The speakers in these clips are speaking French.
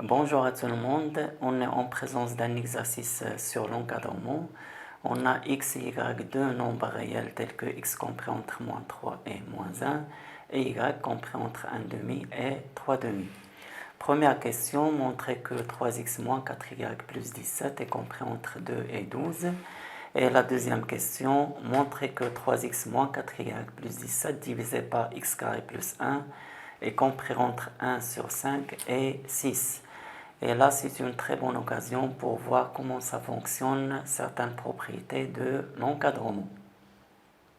Bonjour à tout le monde, on est en présence d'un exercice sur l'encadrement. On a x et y, deux nombres réels tels que x compris entre moins 3 et moins 1 et y compris entre 1 demi et 3 demi. Première question, montrer que 3x moins 4y plus 17 est compris entre 2 et 12. Et la deuxième question, montrer que 3x moins 4y plus 17 divisé par x carré plus 1 est compris entre 1 sur 5 et 6. Et là, c'est une très bonne occasion pour voir comment ça fonctionne, certaines propriétés de l'encadrement.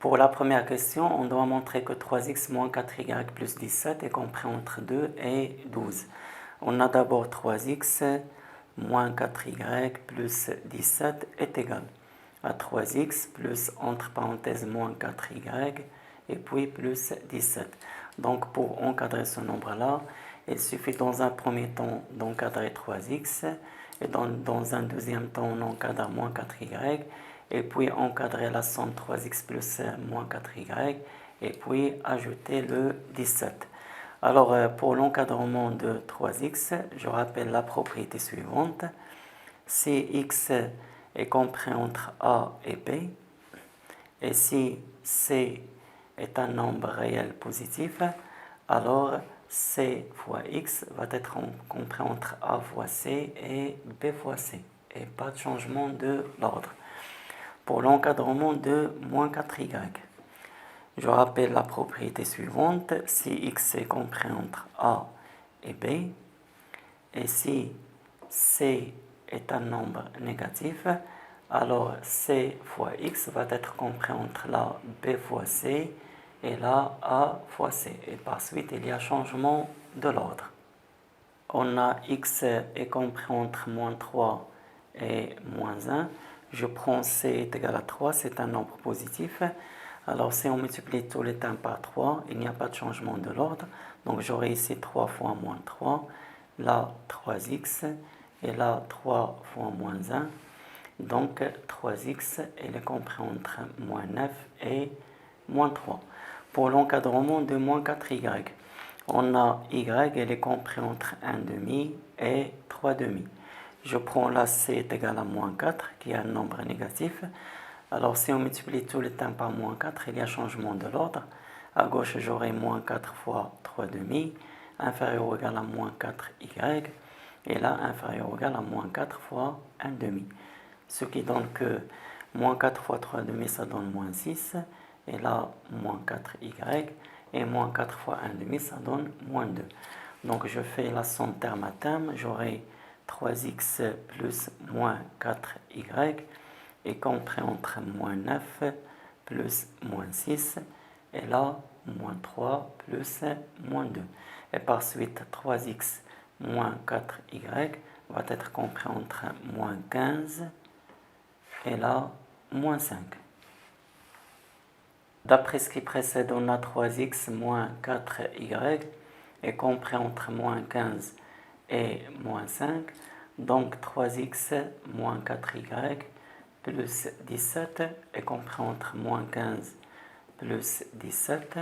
Pour la première question, on doit montrer que 3x moins 4y plus 17 est compris entre 2 et 12. On a d'abord 3x moins 4y plus 17 est égal à 3x plus, entre parenthèses, moins 4y et puis plus 17. Donc pour encadrer ce nombre-là, il suffit dans un premier temps d'encadrer 3x et dans un deuxième temps on encadre moins 4y et puis encadrer la somme 3x plus moins 4y et puis ajouter le 17. Alors pour l'encadrement de 3x, je rappelle la propriété suivante. Si x est compris entre a et b et si c est un nombre réel positif, alors c fois x va être compris entre a fois c et b fois c, et pas de changement de l'ordre. Pour l'encadrement de moins 4y, je rappelle la propriété suivante. Si x est compris entre a et b, et si c est un nombre négatif, alors c fois x va être compris entre la b fois c et la a fois c. Et par suite, il y a changement de l'ordre. On a x est compris entre moins 3 et moins 1. Je prends c est égal à 3, c'est un nombre positif. Alors si on multiplie tous les termes par 3, il n'y a pas de changement de l'ordre. Donc j'aurai ici 3 fois moins 3, là 3x, et là 3 fois moins 1. Donc 3x est compris entre moins 9 et moins 3. Pour l'encadrement de moins 4y, on a y, elle est compris entre 1 demi et 3 demi. Je prends là c est égal à moins 4, qui est un nombre négatif. Alors si on multiplie tous les termes par moins 4, il y a changement de l'ordre. À gauche, j'aurai moins 4 fois 3 demi, inférieur ou égal à moins 4y, et là, inférieur ou égal à moins 4 fois 1 demi. Ce qui donne que moins 4 fois 3 demi, ça donne moins 6, et là, moins 4y, et moins 4 fois 1 demi, ça donne moins 2. Donc je fais la somme terme à terme, j'aurai 3x plus moins 4y, est compris entre moins 9 plus moins 6, et là, moins 3 plus moins 2. Et par suite, 3x moins 4y va être compris entre moins 15 et là, moins 5. D'après ce qui précède, on a 3x moins 4y est compris entre moins 15 et moins 5. Donc 3x moins 4y plus 17 est compris entre moins 15 plus 17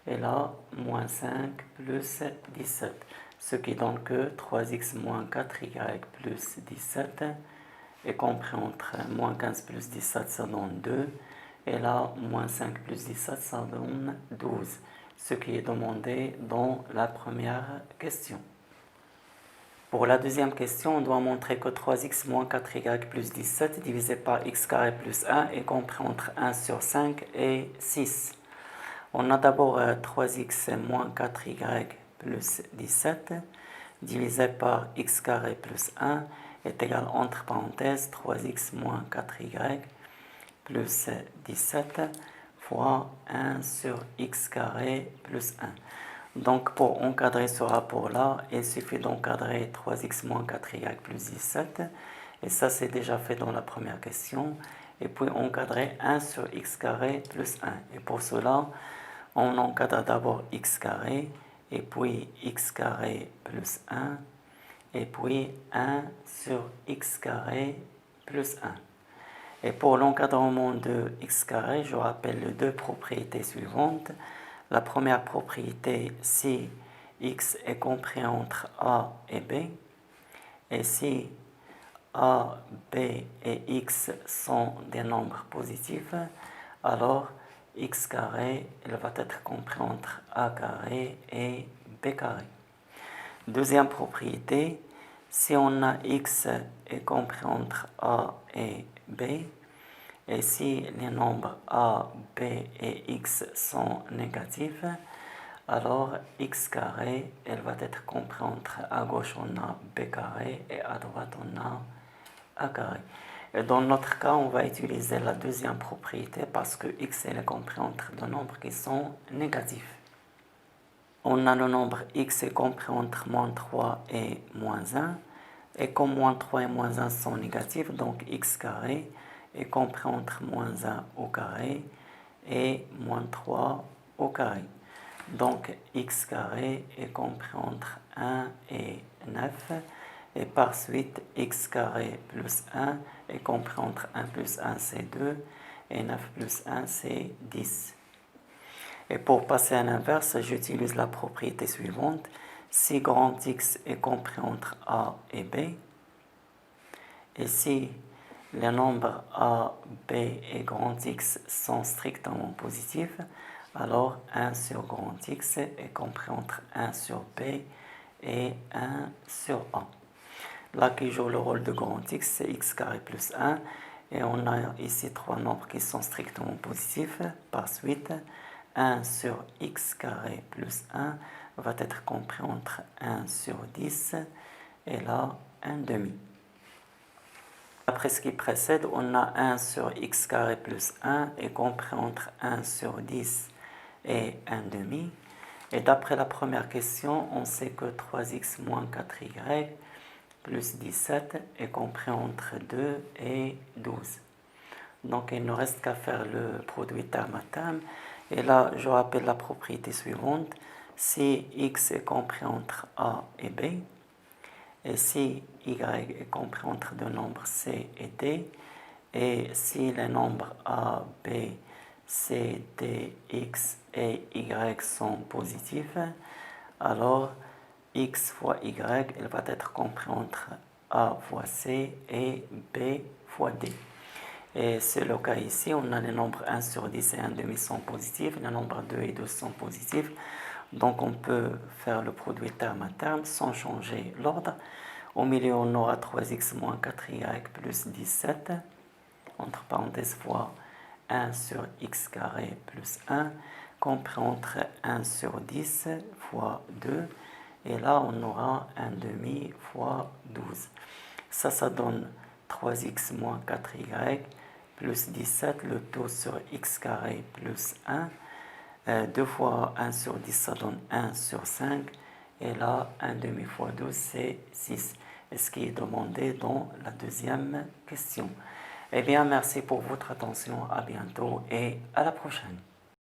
et là, moins 5 plus 17. Ce qui donne que 3x moins 4y plus 17 est compris entre moins 15 plus 17, ça donne 2. Et là, moins 5 plus 17, ça donne 12. Ce qui est demandé dans la première question. Pour la deuxième question, on doit montrer que 3x moins 4y plus 17 divisé par x carré plus 1 est compris entre 1 sur 5 et 6. On a d'abord 3x moins 4y plus 17 divisé par x carré plus 1 est égal entre parenthèses 3x moins 4y plus 17 fois 1 sur x carré plus 1. Donc pour encadrer ce rapport-là, il suffit d'encadrer 3x moins 4y plus 17. Et ça, c'est déjà fait dans la première question. Et puis encadrer 1 sur x carré plus 1. Et pour cela, on encadre d'abord x carré, et puis x carré plus 1, et puis 1 sur x carré plus 1. Et pour l'encadrement de x carré, je rappelle les deux propriétés suivantes. La première propriété, si x est compris entre a et b, Et si a, b et x sont des nombres positifs, alors x carré il va être compris entre a carré et b carré. Deuxième propriété, si on a x est compris entre a et b, et si les nombres a, b et x sont négatifs, alors x carré elle va être compris entre à gauche on a b carré et à droite on a a carré. Et dans notre cas, on va utiliser la deuxième propriété parce que x est compris entre deux nombres qui sont négatifs. On a le nombre x est compris entre moins 3 et moins 1. Et comme moins 3 et moins 1 sont négatifs, donc x carré est compris entre moins 1 au carré et moins 3 au carré. Donc x carré est compris entre 1 et 9. Et par suite, x carré plus 1 est compris entre 1 plus 1 c'est 2 et 9 plus 1 c'est 10. Et pour passer à l'inverse, j'utilise la propriété suivante. Si grand X est compris entre A et B, et si les nombres A, B et grand X sont strictement positifs, alors 1 sur grand X est compris entre 1 sur B et 1 sur A. Là qui joue le rôle de grand X, c'est x carré plus 1. Et on a ici trois nombres qui sont strictement positifs. Par suite, 1 sur x carré plus 1 va être compris entre 1 sur 10 et là 1 demi. Après ce qui précède, on a 1 sur x carré plus 1 est compris entre 1 sur 10 et 1 demi. Et d'après la première question, on sait que 3x moins 4y plus 17 est compris entre 2 et 12. Donc il ne reste qu'à faire le produit terme à terme. Et là, je rappelle la propriété suivante. Si x est compris entre a et b, et si y est compris entre deux nombres c et d, et si les nombres a, b, c, d, x et y sont positifs, alors x fois y, il va être compris entre a fois c et b fois d. Et c'est le cas ici, on a les nombres 1 sur 10 et 1 demi sont positifs, les nombres 2 et 12 sont positifs. Donc on peut faire le produit terme à terme sans changer l'ordre. Au milieu, on aura 3x moins 4y plus 17, entre parenthèses fois 1 sur x carré plus 1, compris entre 1 sur 10 fois 2. Et là, on aura 1 demi fois 12. Ça donne 3x moins 4y plus 17, le tout sur x carré plus 1. 2 fois 1 sur 10, ça donne 1 sur 5. Et là, 1 demi fois 12, c'est 6. Et ce qui est demandé dans la deuxième question. Eh bien, merci pour votre attention. À bientôt et à la prochaine.